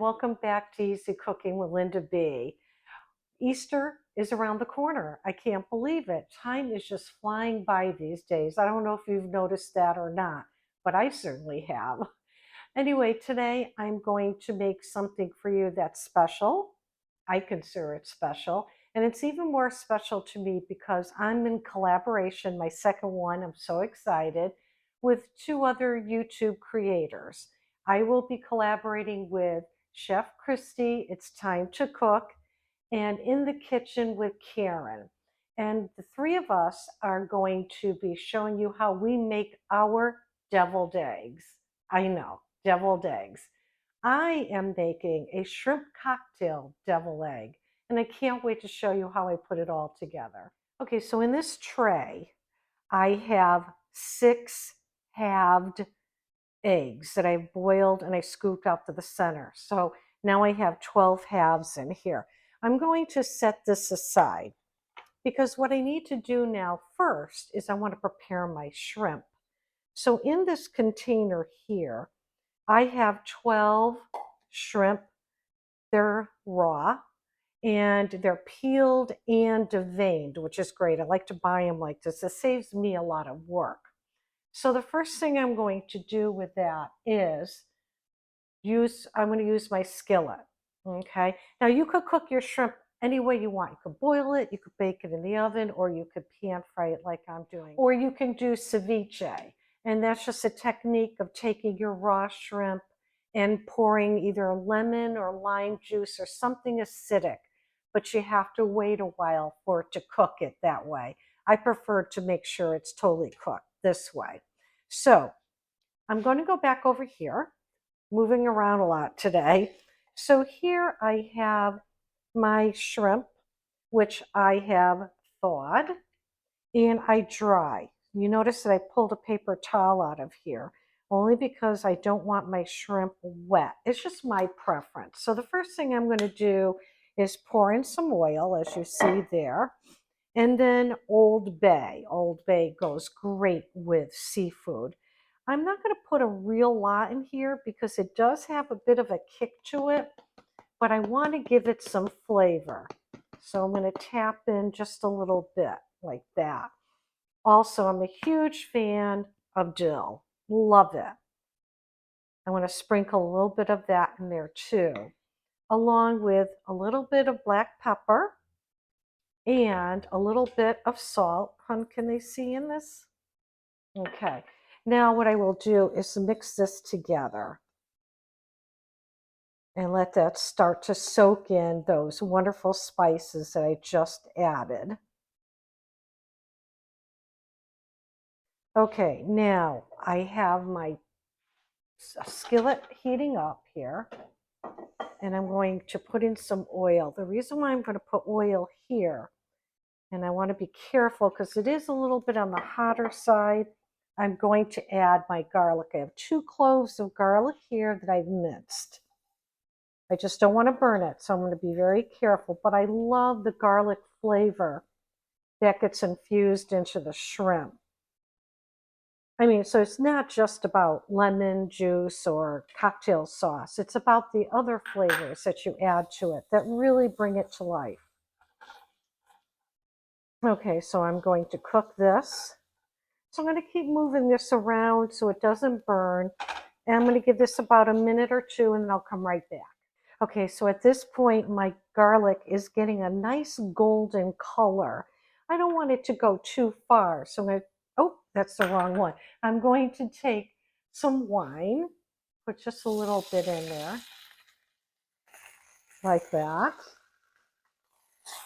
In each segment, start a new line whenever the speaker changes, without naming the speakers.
welcome back to Easy Cooking with Linda B. Easter is around the corner. I can't believe it. Time is just flying by these days. I don't know if you've noticed that or not, but I certainly have. Anyway, today I'm going to make something for you that's special. I consider it special, and it's even more special to me because I'm in collaboration, my second one, I'm so excited, with two other YouTube creators. I will be collaborating with Chef Kristi, It's Time to Cook, and In the Kitchen with Karen. And the three of us are going to be showing you how we make our deviled eggs. I know, deviled eggs. I am making a shrimp cocktail deviled egg, and I can't wait to show you how I put it all together. Okay, so in this tray, I have 6 halved eggs that I boiled and I scooped out to the center. So now I have 12 halves in here. I'm going to set this aside because what I need to do now first is I want to prepare my shrimp. So in this container here, I have 12 shrimp. They're raw and they're peeled and deveined, which is great. I like to buy them like this. It saves me a lot of work. So the first thing I'm going to do with that is I'm going to use my skillet. Okay. Now you could cook your shrimp any way you want. You could boil it, you could bake it in the oven, or you could pan fry it like I'm doing. Or you can do ceviche. And that's just a technique of taking your raw shrimp and pouring either lemon or lime juice or something acidic. But you have to wait a while for it to cook it that way. I prefer to make sure it's totally cooked this way. So I'm going to go back over here, moving around a lot today. So here I have my shrimp, which I have thawed, and I dry. You notice that I pulled a paper towel out of here, only because I don't want my shrimp wet. It's just my preference. So the first thing I'm going to do is pour in some oil, as you see there. And then Old Bay. Old Bay goes great with seafood. I'm not going to put a real lot in here because it does have a bit of a kick to it, but I want to give it some flavor. So I'm going to tap in just a little bit like that. Also, I'm a huge fan of dill. Love it. I want to sprinkle a little bit of that in there too, along with a little bit of black pepper and a little bit of salt. Can they see in this? Okay. Now what I will do is mix this together and let that start to soak in those wonderful spices that I just added. Okay, now I have my skillet heating up here, and I'm going to put in some oil. The reason why I'm going to put oil here, and I want to be careful because it is a little bit on the hotter side, I'm going to add my garlic. I have 2 cloves of garlic here that I've minced. I just don't want to burn it, so I'm going to be very careful. But I love the garlic flavor that gets infused into the shrimp. I mean, so it's not just about lemon juice or cocktail sauce. It's about the other flavors that you add to it that really bring it to life. Okay, so I'm going to cook this. So I'm going to keep moving this around so it doesn't burn. And I'm going to give this about a minute or 2 and then I'll come right back. Okay, so at this point, my garlic is getting a nice golden color. I don't want it to go too far. So I'm going to, oh, that's the wrong one. I'm going to take some wine, put just a little bit in there, like that.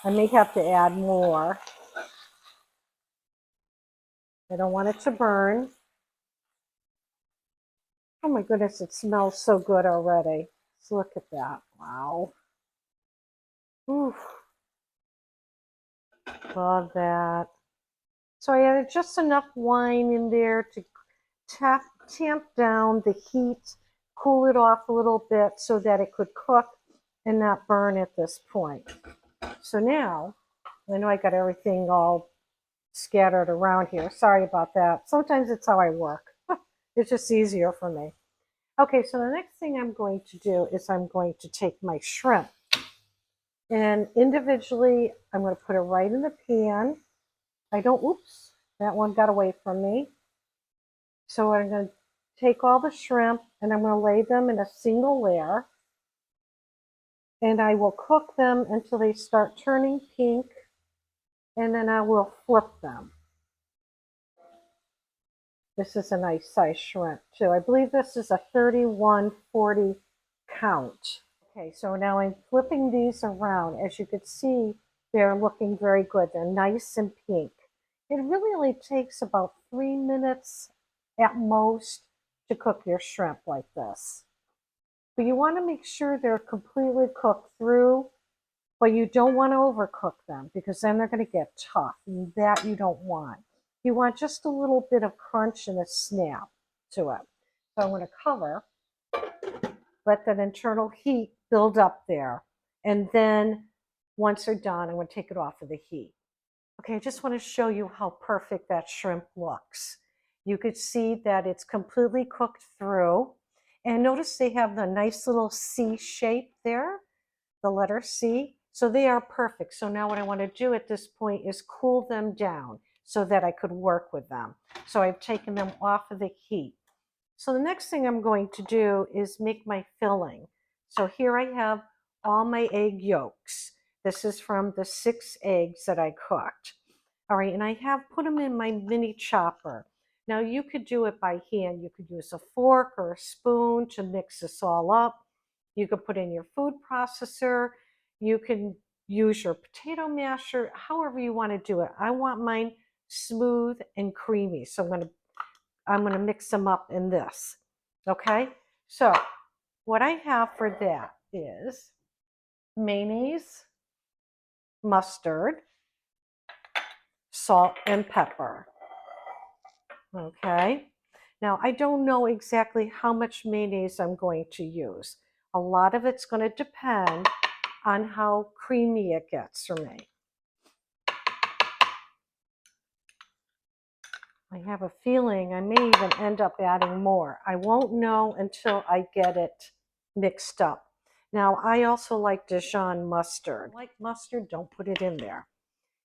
I may have to add more. I don't want it to burn. Oh my goodness, it smells so good already. Let's look at that. Wow. Oof. Love that. So I added just enough wine in there to tamp down the heat, cool it off a little bit so that it could cook and not burn at this point. So now, I know I got everything all scattered around here. Sorry about that. Sometimes it's how I work. It's just easier for me. Okay, so the next thing I'm going to do is I'm going to take my shrimp and individually I'm going to put it right in the pan. Oops, that one got away from me. So I'm going to take all the shrimp and I'm going to lay them in a single layer. And I will cook them until they start turning pink. And then I will flip them. This is a nice size shrimp too. I believe this is a 31-40 count. Okay, so now I'm flipping these around. As you can see, they're looking very good. They're nice and pink. It really only takes about 3 minutes at most to cook your shrimp like this. But you want to make sure they're completely cooked through, but you don't want to overcook them because then they're going to get tough, and that you don't want. You want just a little bit of crunch and a snap to it. So I'm going to cover, let that internal heat build up there. And then once they're done, I'm going to take it off of the heat. Okay, I just want to show you how perfect that shrimp looks. You could see that it's completely cooked through. And notice they have the nice little C shape there, the letter C. So they are perfect. So now what I want to do at this point is cool them down so that I could work with them. So I've taken them off of the heat. So the next thing I'm going to do is make my filling. So here I have all my egg yolks. This is from the 6 eggs that I cooked. All right, and I have put them in my mini chopper. Now you could do it by hand. You could use a fork or a spoon to mix this all up. You could put in your food processor. You can use your potato masher, however you want to do it. I want mine smooth and creamy. So I'm going to mix them up in this. Okay, so what I have for that is mayonnaise, mustard, salt, and pepper. Okay, now I don't know exactly how much mayonnaise I'm going to use. A lot of it's going to depend on how creamy it gets for me. I have a feeling I may even end up adding more. I won't know until I get it mixed up. Now, I also like Dijon mustard. Like mustard, don't put it in there.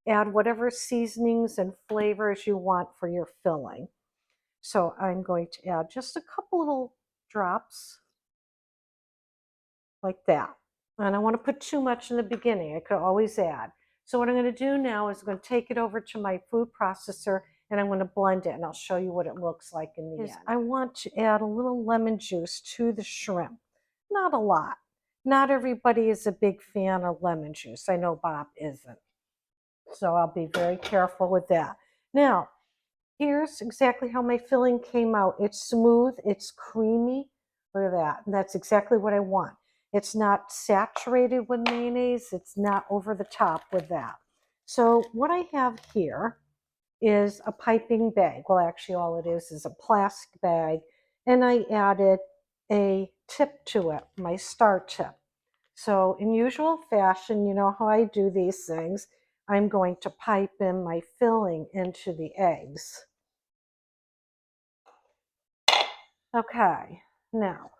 Add whatever seasonings and flavors you want for your filling. So I'm going to add just a couple little drops like that. And I don't want to put too much in the beginning. I could always add. So what I'm going to do now is I'm going to take it over to my food processor and I'm going to blend it, and I'll show you what it looks like in the end. I want to add a little lemon juice to the shrimp. Not a lot. Not everybody is a big fan of lemon juice. I know Bob isn't. So I'll be very careful with that. Now, here's exactly how my filling came out. It's smooth, it's creamy. Look at that. And that's exactly what I want. It's not saturated with mayonnaise. It's not over the top with that. So what I have here is a piping bag. Well, actually all it is a plastic bag. And I added a tip to it, my star tip. So in usual fashion, you know how I do these things, I'm going to pipe in my filling into the eggs. Okay, now,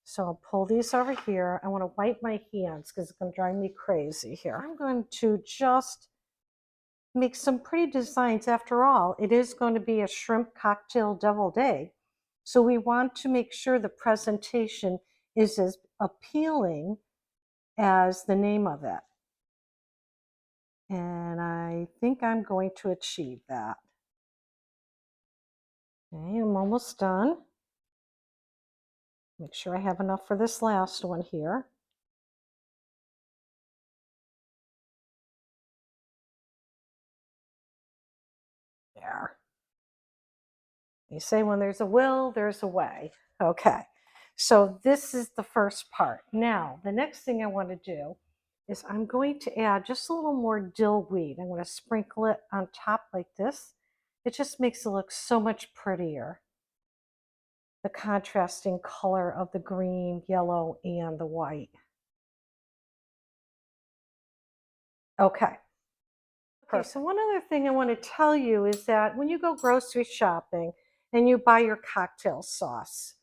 so I'll pull these over here. I want to wipe my hands because it's going to drive me crazy here. I'm going to just make some pretty designs. After all, it is going to be a shrimp cocktail deviled egg. So we want to make sure the presentation is as appealing as the name of it. And I think I'm going to achieve that. Okay, I'm almost done. Make sure I have enough for this last one here. There. You say when there's a will, there's a way. Okay, so this is the first part. Now, the next thing I want to do is I'm going to add just a little more dill weed. I'm going to sprinkle it on top like this. It just makes it look so much prettier. The contrasting color of the green, yellow, and the white. Okay. Okay, so one other thing I want to tell you is that when you go grocery shopping and you buy your cocktail sauce,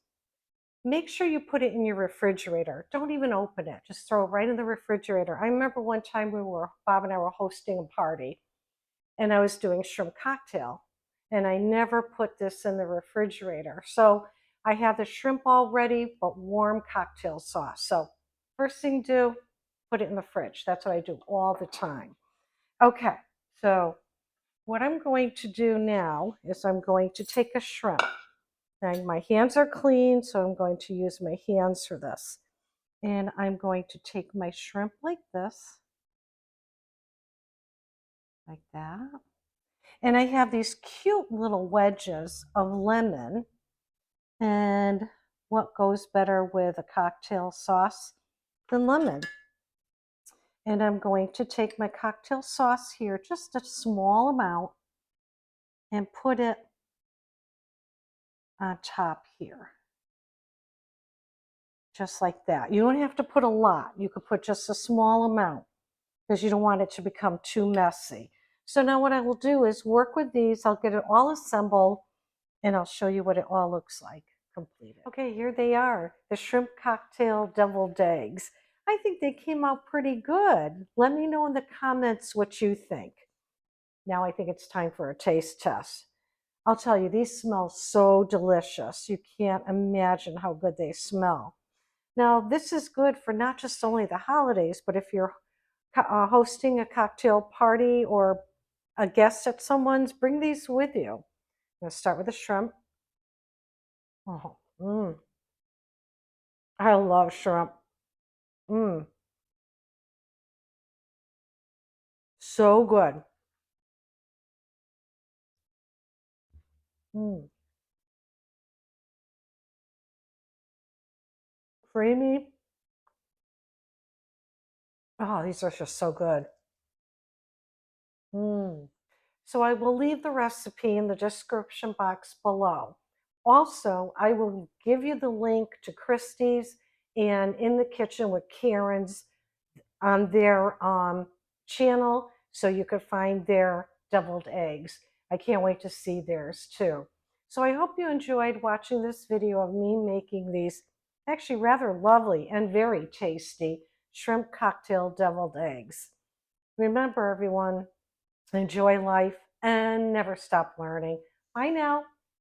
Make sure you put it in your refrigerator. Don't even open it. Just throw it right in the refrigerator. I remember one time Bob and I were hosting a party and I was doing shrimp cocktail and I never put this in the refrigerator. So I have the shrimp all ready, but warm cocktail sauce. So first thing to do, put it in the fridge. That's what I do all the time. Okay, so what I'm going to do now is I'm going to take a shrimp. Now my hands are clean, so I'm going to use my hands for this. And I'm going to take my shrimp like this, like that. And I have these cute little wedges of lemon. And what goes better with a cocktail sauce than lemon? And I'm going to take my cocktail sauce here, just a small amount, and put it on top here. Just like that. You don't have to put a lot. You could put just a small amount because you don't want it to become too messy. So now what I will do is work with these. I'll get it all assembled and I'll show you what it all looks like completed. Okay, here they are, the shrimp cocktail deviled eggs. I think they came out pretty good. Let me know in the comments what you think. Now I think it's time for a taste test. I'll tell you, these smell so delicious. You can't imagine how good they smell. Now, this is good for not just only the holidays, but if you're hosting a cocktail party or a guest at someone's, bring these with you. I'm going to start with the shrimp. Oh, I love shrimp. So good. Creamy. Oh, these are just so good. So I will leave the recipe in the description box below. Also, I will give you the link to Kristi's and In the Kitchen with Karen's on their channel so you could find their deviled eggs. I can't wait to see theirs too. So I hope you enjoyed watching this video of me making these actually rather lovely and very tasty shrimp cocktail deviled eggs. Remember everyone, enjoy life and never stop learning. Bye now.